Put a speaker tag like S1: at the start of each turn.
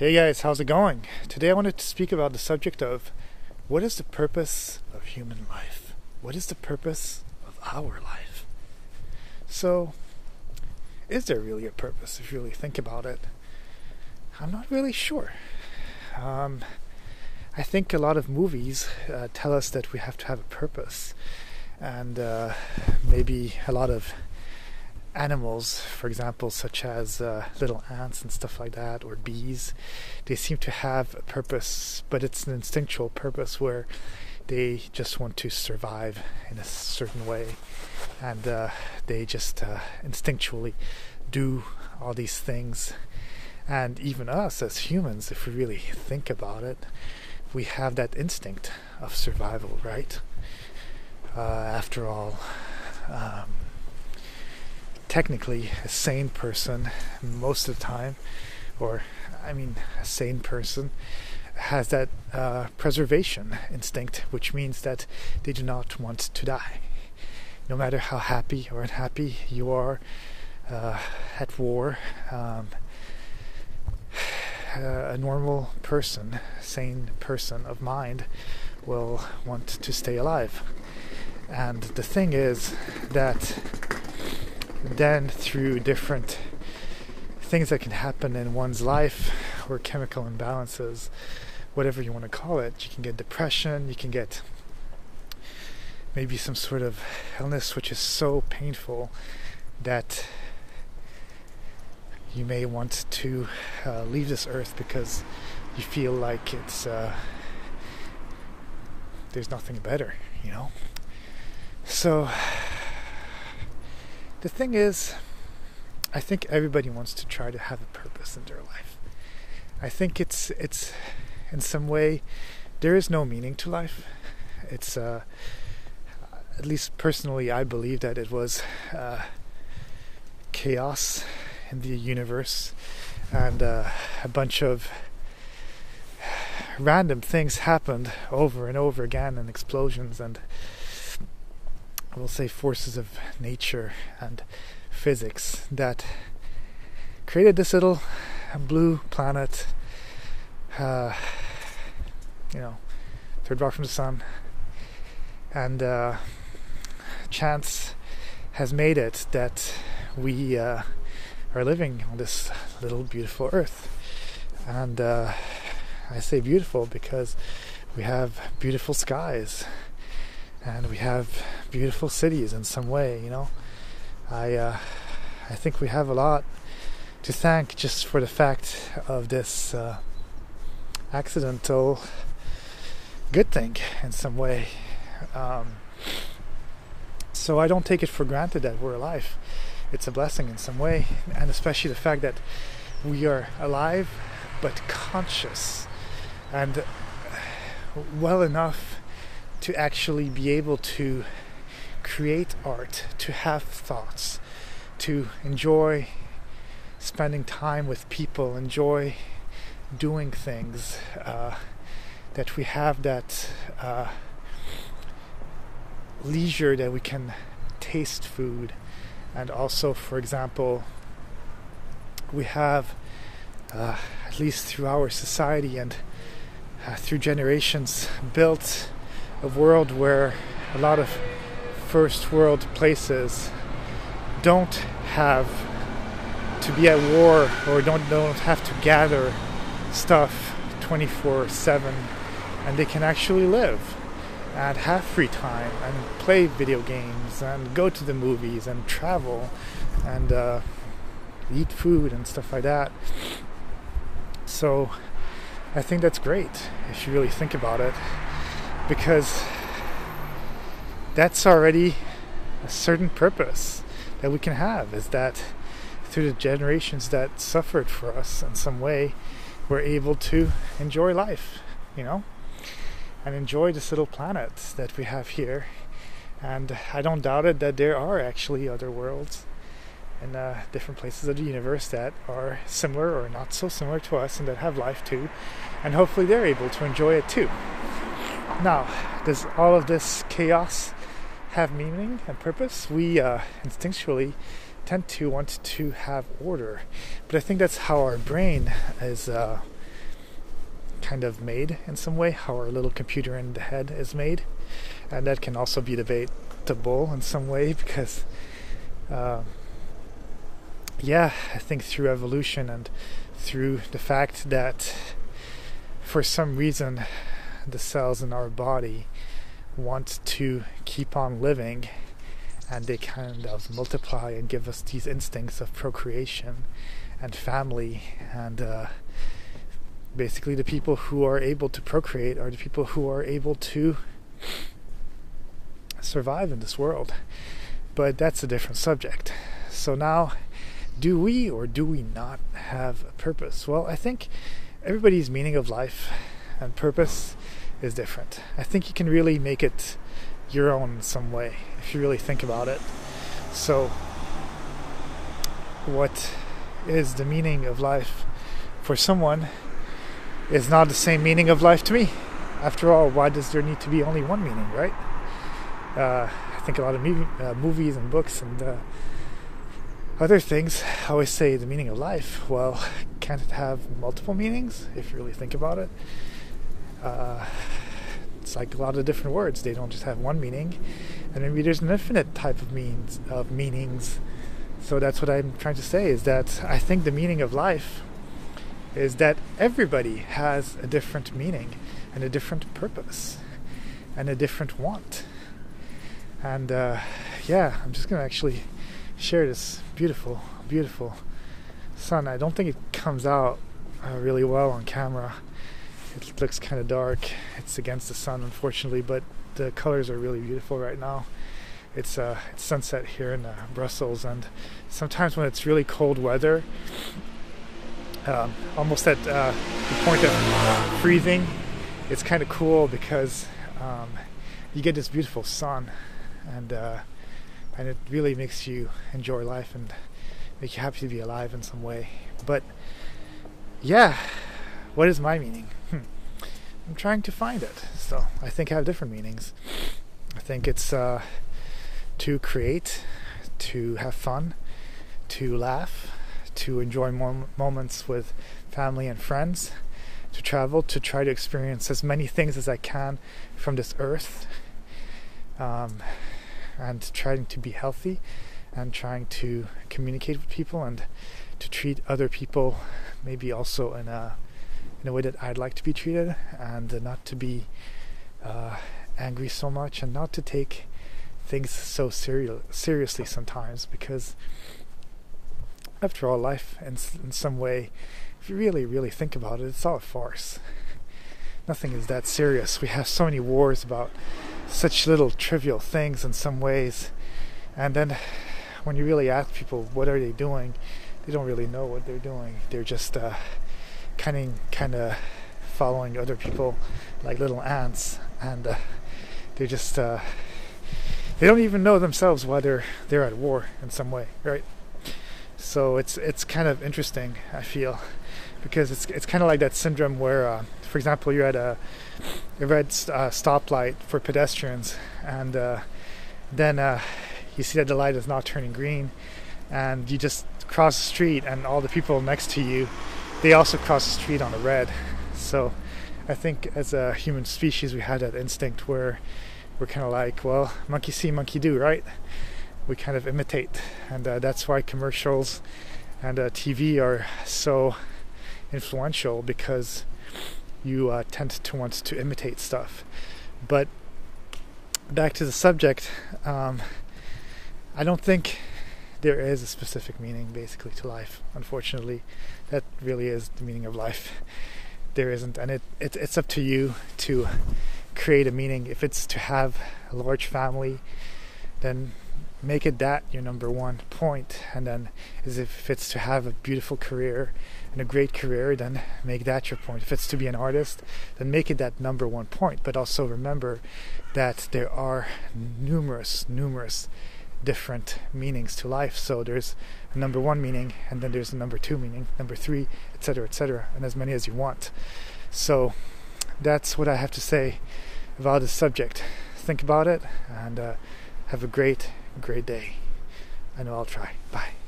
S1: Hey guys, how's it going? Today I wanted to speak about the subject of what is the purpose of human life? What is the purpose of our life? So, is there really a purpose if you really think about it? I'm not really sure. I think a lot of movies tell us that we have to have a purpose, and maybe a lot of animals, for example, such as little ants and stuff like that, or bees, they seem to have a purpose, but it's an instinctual purpose where they just want to survive in a certain way, and they just instinctually do all these things. And even us as humans, if we really think about it, we have that instinct of survival, right? After all, technically a sane person most of the time, a sane person has that preservation instinct, which means that they do not want to die. No matter how happy or unhappy you are at war, a normal person, sane person of mind will want to stay alive. And the thing is that then through different things that can happen in one's life, or chemical imbalances, whatever you want to call it, you can get depression, you can get maybe some sort of illness which is so painful that you may want to leave this earth because you feel like there's nothing better, you know? So the thing is, I think everybody wants to try to have a purpose in their life. I think it's in some way there is no meaning to life. It's at least personally, I believe that it was chaos in the universe, and a bunch of random things happened over and over again, and explosions, and I will say forces of nature and physics that created this little blue planet, third rock from the sun, and chance has made it that we are living on this little beautiful earth. And I say beautiful because we have beautiful skies and we have beautiful cities in some way, you know. I think we have a lot to thank just for the fact of this accidental good thing in some way. So I don't take it for granted that we're alive. It's a blessing in some way, and especially the fact that we are alive but conscious and well enough to actually be able to create art, to have thoughts, to enjoy spending time with people, enjoy doing things, that we have that leisure that we can taste food. And also, for example, we have, at least through our society and through generations, built a world where a lot of first world places don't have to be at war, or don't have to gather stuff 24/7, and they can actually live and have free time and play video games and go to the movies and travel and eat food and stuff like that. So I think that's great if you really think about it, because that's already a certain purpose that we can have, is that through the generations that suffered for us in some way, we're able to enjoy life, you know, and enjoy this little planet that we have here. And I don't doubt it that there are actually other worlds in different places of the universe that are similar or not so similar to us, and that have life too, and hopefully they're able to enjoy it too. Now, does all of this chaos have meaning and purpose? We instinctually tend to want to have order, but I think that's how our brain is kind of made in some way, how our little computer in the head is made. And that can also be debatable in some way because I think through evolution and through the fact that for some reason the cells in our body want to keep on living, and they kind of multiply and give us these instincts of procreation and family, and basically the people who are able to procreate are the people who are able to survive in this world. But that's a different subject. So now, do we or do we not have a purpose? Well, I think everybody's meaning of life and purpose is different. I think you can really make it your own in some way if you really think about it. So what is the meaning of life for someone is not the same meaning of life to me. After all, why does there need to be only one meaning, right? I think a lot of movies and books and other things always say the meaning of life. Well, can't it have multiple meanings if you really think about it? It's like a lot of different words. They don't just have one meaning, and maybe there's an infinite type of meanings. So that's what I'm trying to say, is that I think the meaning of life is that everybody has a different meaning and a different purpose and a different want. And I'm just gonna actually share this beautiful, beautiful sun. I don't think it comes out really well on camera. It looks kind of dark. It's against the sun, unfortunately, but the colors are really beautiful right now. It's sunset here in Brussels, and sometimes when it's really cold weather, almost at the point of freezing, it's kind of cool because you get this beautiful sun, and it really makes you enjoy life and make you happy to be alive in some way. But yeah, what is my meaning? I'm trying to find it. So I think I have different meanings. I think it's to create, to have fun, to laugh, to enjoy moments with family and friends, to travel, to try to experience as many things as I can from this earth, and trying to be healthy, and trying to communicate with people, and to treat other people maybe also in a way that I'd like to be treated, and not to be angry so much, and not to take things so seriously sometimes, because after all, life in some way, if you really, really think about it, it's all a farce. Nothing is that serious. We have so many wars about such little trivial things in some ways, and then when you really ask people what are they doing, they don't really know what they're doing. They're just kind of following other people like little ants, and they're just they don't even know themselves why they're at war in some way, right? So it's kind of interesting, I feel, because it's kind of like that syndrome where, for example, you're at a red stoplight for pedestrians, and then you see that the light is not turning green, and you just cross the street, and all the people next to you, they also cross the street on the red. So I think as a human species we have that instinct where we're kind of like, well, monkey see, monkey do, right? We kind of imitate, and that's why commercials and TV are so influential, because you tend to want to imitate stuff. But back to the subject, I don't think there is a specific meaning basically to life, unfortunately. That really is the meaning of life. There isn't, and it's up to you to create a meaning. If it's to have a large family, then make it that your number one point. And then if it's to have a beautiful career and a great career, then make that your point. If it's to be an artist, then make it that number one point. But also remember that there are numerous different meanings to life. So there's a number one meaning, and then there's a number two meaning, number three, etc., and as many as you want. So that's what I have to say about this subject. Think about it, and have a great day. I know I'll try. Bye.